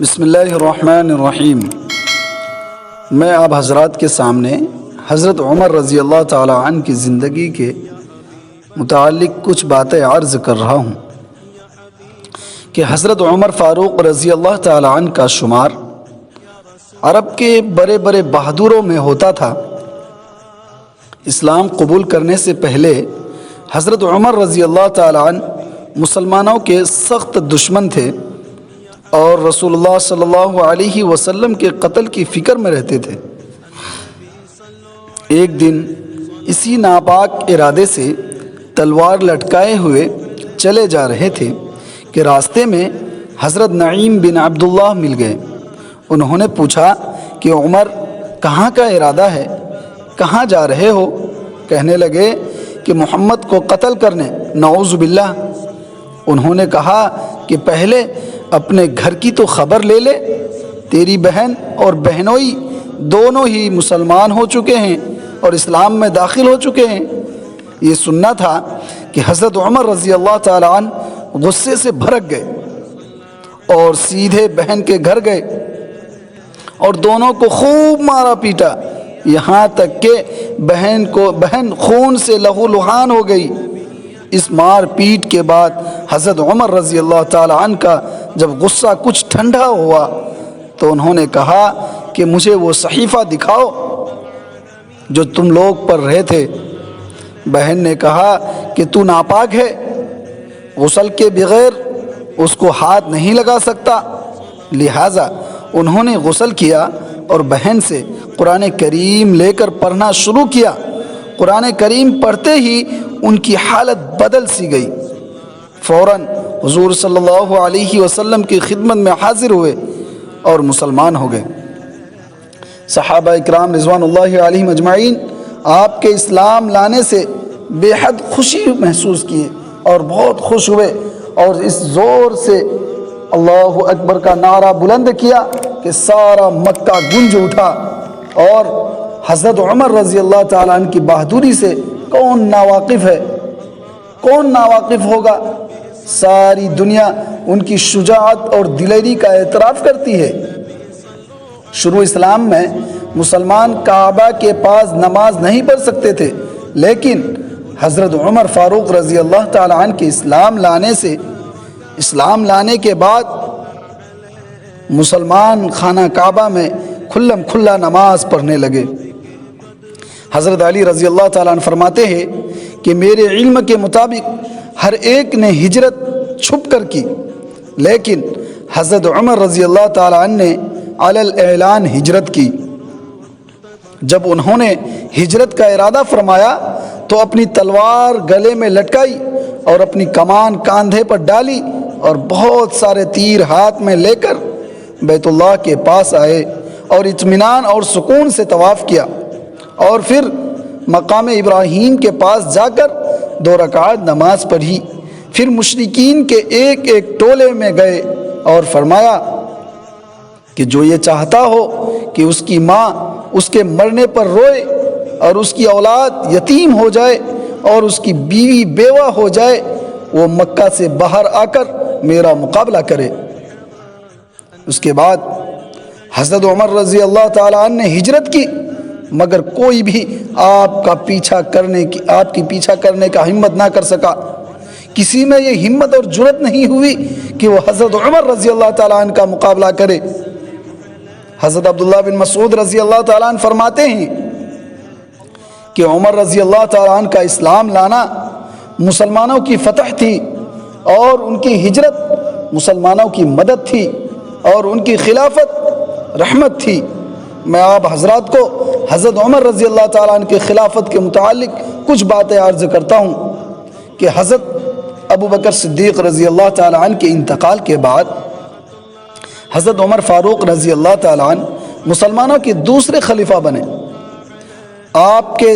بسم اللہ الرحمن الرحیم۔ میں آپ حضرات کے سامنے حضرت عمر رضی اللہ تعالی عنہ کی زندگی کے متعلق کچھ باتیں عرض کر رہا ہوں کہ حضرت عمر فاروق رضی اللہ تعالی عنہ کا شمار عرب کے بڑے بڑے بہادروں میں ہوتا تھا۔ اسلام قبول کرنے سے پہلے حضرت عمر رضی اللہ تعالی عنہ مسلمانوں کے سخت دشمن تھے اور رسول اللہ صلی اللہ علیہ وسلم کے قتل کی فکر میں رہتے تھے۔ ایک دن اسی ناپاک ارادے سے تلوار لٹکائے ہوئے چلے جا رہے تھے کہ راستے میں حضرت نعیم بن عبداللہ مل گئے۔ انہوں نے پوچھا کہ عمر کہاں کا ارادہ ہے، کہاں جا رہے ہو؟ کہنے لگے کہ محمد کو قتل کرنے، نعوذ باللہ۔ انہوں نے کہا کہ پہلے اپنے گھر کی تو خبر لے لے، تیری بہن اور بہنوئی دونوں ہی مسلمان ہو چکے ہیں اور اسلام میں داخل ہو چکے ہیں۔ یہ سننا تھا کہ حضرت عمر رضی اللہ تعالی عنہ غصے سے بھڑک گئے اور سیدھے بہن کے گھر گئے اور دونوں کو خوب مارا پیٹا، یہاں تک کہ بہن خون سے لہو لہان ہو گئی۔ اس مار پیٹ کے بعد حضرت عمر رضی اللہ تعالی عنہ کا جب غصہ کچھ ٹھنڈا ہوا تو انہوں نے کہا کہ مجھے وہ صحیفہ دکھاؤ جو تم لوگ پڑھ رہے تھے۔ بہن نے کہا کہ تو ناپاک ہے، غسل کے بغیر اس کو ہاتھ نہیں لگا سکتا۔ لہٰذا انہوں نے غسل کیا اور بہن سے قرآن کریم لے کر پڑھنا شروع کیا۔ قرآن کریم پڑھتے ہی ان کی حالت بدل سی گئی۔ فوراً حضور صلی اللہ علیہ وسلم کی خدمت میں حاضر ہوئے اور مسلمان ہو گئے۔ صحابہ اکرام رضوان اللہ علیہم اجمعین آپ کے اسلام لانے سے بے حد خوشی محسوس کیے اور بہت خوش ہوئے اور اس زور سے اللہ اکبر کا نعرہ بلند کیا کہ سارا مکہ گونج اٹھا۔ اور حضرت عمر رضی اللہ تعالیٰ عنہ کی بہادری سے کون ناواقف ہے، کون ناواقف ہوگا؟ ساری دنیا ان کی شجاعت اور دلیری کا اعتراف کرتی ہے۔ شروع اسلام میں مسلمان کعبہ کے پاس نماز نہیں پڑھ سکتے تھے، لیکن حضرت عمر فاروق رضی اللہ تعالی عنہ کے اسلام لانے کے بعد مسلمان خانہ کعبہ میں کھلم کھلا نماز پڑھنے لگے۔ حضرت علی رضی اللہ تعالیٰ عنہ فرماتے ہیں کہ میرے علم کے مطابق ہر ایک نے ہجرت چھپ کر کی، لیکن حضرت عمر رضی اللہ تعالیٰ عنہ نے علی الاعلان ہجرت کی۔ جب انہوں نے ہجرت کا ارادہ فرمایا تو اپنی تلوار گلے میں لٹکائی اور اپنی کمان کاندھے پر ڈالی اور بہت سارے تیر ہاتھ میں لے کر بیت اللہ کے پاس آئے اور اطمینان اور سکون سے طواف کیا، اور پھر مقام ابراہیم کے پاس جا کر 2 رکعت نماز پڑھی۔ پھر مشرکین کے ایک ایک ٹولے میں گئے اور فرمایا کہ جو یہ چاہتا ہو کہ اس کی ماں اس کے مرنے پر روئے اور اس کی اولاد یتیم ہو جائے اور اس کی بیوی بیوہ ہو جائے، وہ مکہ سے باہر آ کر میرا مقابلہ کرے۔ اس کے بعد حضرت عمر رضی اللہ تعالیٰ عنہ نے ہجرت کی، مگر کوئی بھی آپ کی پیچھا کرنے کا ہمت نہ کر سکا۔ کسی میں یہ ہمت اور جرأت نہیں ہوئی کہ وہ حضرت عمر رضی اللہ تعالیٰ عنہ کا مقابلہ کرے۔ حضرت عبداللہ بن مسعود رضی اللہ تعالیٰ عنہ فرماتے ہیں کہ عمر رضی اللہ تعالیٰ عنہ کا اسلام لانا مسلمانوں کی فتح تھی اور ان کی ہجرت مسلمانوں کی مدد تھی اور ان کی خلافت رحمت تھی۔ میں آپ حضرات کو حضرت عمر رضی اللہ تعالیٰ عنہ کی خلافت کے متعلق کچھ باتیں عرض کرتا ہوں کہ حضرت ابو بکر صدیق رضی اللہ تعالیٰ عنہ کے انتقال کے بعد حضرت عمر فاروق رضی اللہ تعالیٰ عنہ مسلمانوں کے دوسرے خلیفہ بنے۔ آپ کے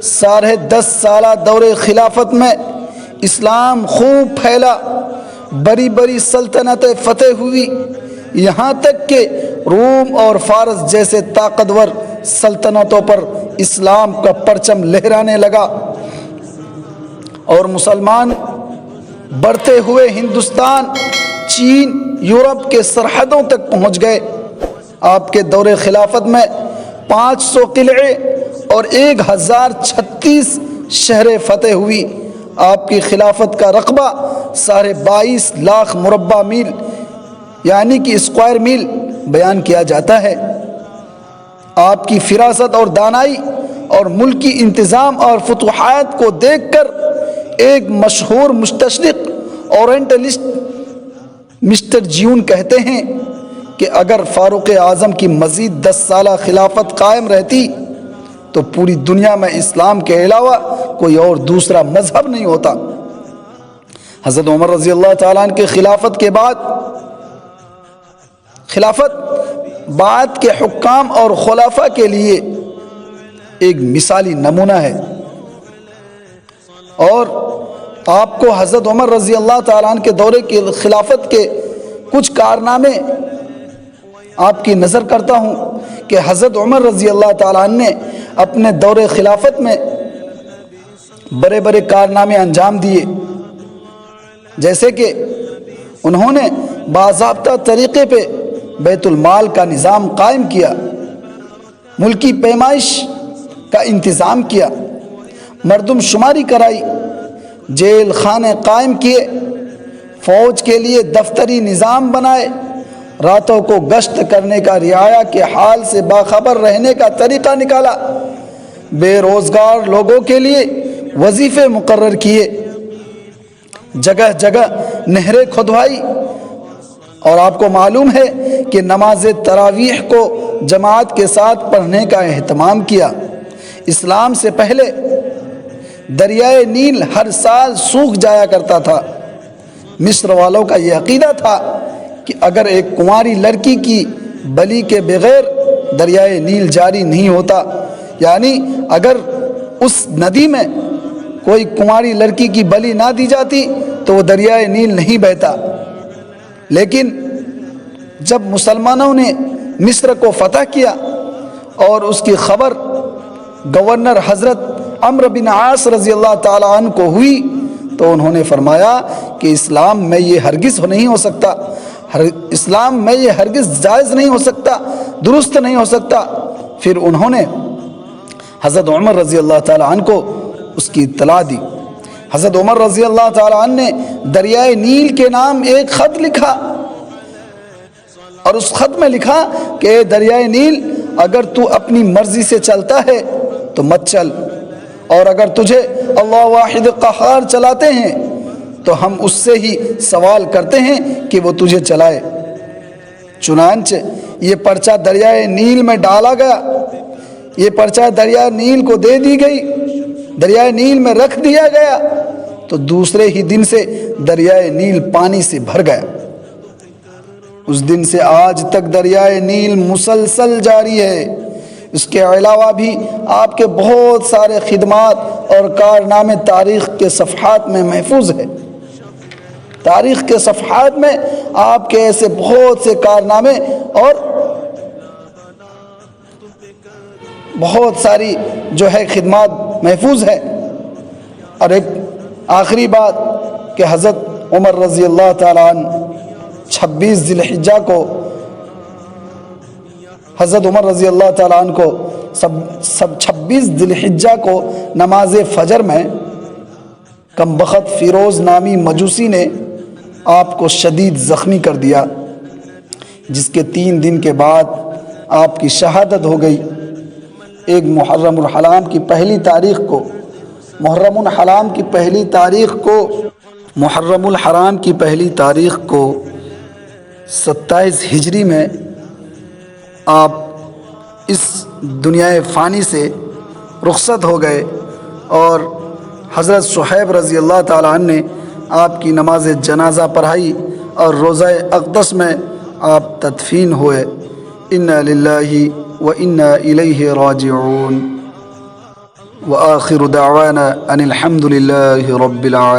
10.5 سالہ دور خلافت میں اسلام خوب پھیلا، بڑی بڑی سلطنتیں فتح ہوئی، یہاں تک کہ روم اور فارس جیسے طاقتور سلطنتوں پر اسلام کا پرچم لہرانے لگا، اور مسلمان بڑھتے ہوئے ہندوستان، چین یورپ کے سرحدوں تک پہنچ گئے۔ آپ کے دور خلافت میں 500 قلعے اور 1036 شہریں فتح ہوئی۔ آپ کی خلافت کا رقبہ 22.5 لاکھ مربع میل یعنی کہ اسکوائر میل بیان کیا جاتا ہے۔ آپ کی فراست اور دانائی اور ملکی انتظام اور فتوحات کو دیکھ کر ایک مشہور مستشرق اورینٹلسٹ مسٹر جیون کہتے ہیں کہ اگر فاروق اعظم کی مزید 10 سالہ خلافت قائم رہتی تو پوری دنیا میں اسلام کے علاوہ کوئی اور دوسرا مذہب نہیں ہوتا۔ حضرت عمر رضی اللہ تعالیٰ عنہ کے خلافت بعد کے حکام اور خلفاء کے لیے ایک مثالی نمونہ ہے، اور آپ کو حضرت عمر رضی اللہ تعالیٰ عنہ کے دورے کی خلافت کے کچھ کارنامے آپ کی نظر کرتا ہوں کہ حضرت عمر رضی اللہ تعالیٰ عنہ نے اپنے دور خلافت میں بڑے بڑے کارنامے انجام دیے، جیسے کہ انہوں نے باضابطہ طریقے پہ بیت المال کا نظام قائم کیا، ملکی پیمائش کا انتظام کیا، مردم شماری کرائی، جیل خانے قائم کیے، فوج کے لیے دفتری نظام بنائے، راتوں کو گشت کرنے کا، رعایا کے حال سے باخبر رہنے کا طریقہ نکالا، بے روزگار لوگوں کے لیے وظیفے مقرر کیے، جگہ جگہ نہریں کھدوائی، اور آپ کو معلوم ہے کہ نماز تراویح کو جماعت کے ساتھ پڑھنے کا اہتمام کیا۔ اسلام سے پہلے دریائے نیل ہر سال سوکھ جایا کرتا تھا۔ مصر والوں کا یہ عقیدہ تھا کہ اگر ایک کنواری لڑکی کی بلی کے بغیر دریائے نیل جاری نہیں ہوتا، یعنی اگر اس ندی میں کوئی کنواری لڑکی کی بلی نہ دی جاتی تو وہ دریائے نیل نہیں بہتا۔ لیکن جب مسلمانوں نے مصر کو فتح کیا اور اس کی خبر گورنر حضرت عمرو بن عاص رضی اللہ تعالیٰ عنہ کو ہوئی تو انہوں نے فرمایا کہ اسلام میں یہ ہرگز نہیں ہو سکتا، اسلام میں یہ ہرگز جائز نہیں ہو سکتا، درست نہیں ہو سکتا۔ پھر انہوں نے حضرت عمر رضی اللہ تعالیٰ عنہ کو اس کی اطلاع دی۔ حضرت عمر رضی اللہ تعالیٰ عنہ نے دریائے نیل کے نام ایک خط لکھا، اور اس خط میں لکھا کہ اے دریائے نیل، اگر تو اپنی مرضی سے چلتا ہے تو مت چل، اور اگر تجھے اللہ واحد قہار چلاتے ہیں تو ہم اس سے ہی سوال کرتے ہیں کہ وہ تجھے چلائے۔ چنانچہ یہ پرچہ دریائے نیل میں ڈالا گیا، یہ پرچہ دریائے نیل کو دے دی گئی، دریائے نیل میں رکھ دیا گیا، تو دوسرے ہی دن سے دریائے نیل پانی سے بھر گیا۔ اس دن سے آج تک دریائے نیل مسلسل جاری ہے۔ اس کے علاوہ بھی آپ کے بہت سارے خدمات اور کارنامے تاریخ کے صفحات میں محفوظ ہے۔ تاریخ کے صفحات میں آپ کے ایسے بہت سے کارنامے اور بہت ساری جو ہے خدمات محفوظ ہے۔ اور ایک آخری بات کہ حضرت عمر رضی اللہ تعالیٰ عنہ 26 ذی الحجہ کو حضرت عمر رضی اللہ تعالیٰ عنہ کو 26 ذی الحجہ کو نماز فجر میں کم بخت فیروز نامی مجوسی نے آپ کو شدید زخمی کر دیا، جس کے 3 دن کے بعد آپ کی شہادت ہو گئی۔ ایک محرم الحرام کی پہلی تاریخ کو محرم الحرام کی پہلی تاریخ کو 27 ہجری میں آپ اس دنیا فانی سے رخصت ہو گئے، اور حضرت صہیب رضی اللہ تعالیٰ عنہ نے آپ کی نماز جنازہ پڑھائی اور روضہ اقدس میں آپ تدفین ہوئے۔ انا للہ وَإِنَّا إِلَيْهِ رَاجِعُونَ وَآخِرُ دَعْوَانَا أَنِ الْحَمْدُ لِلَّهِ رَبِّ الْعَالَمِينَ۔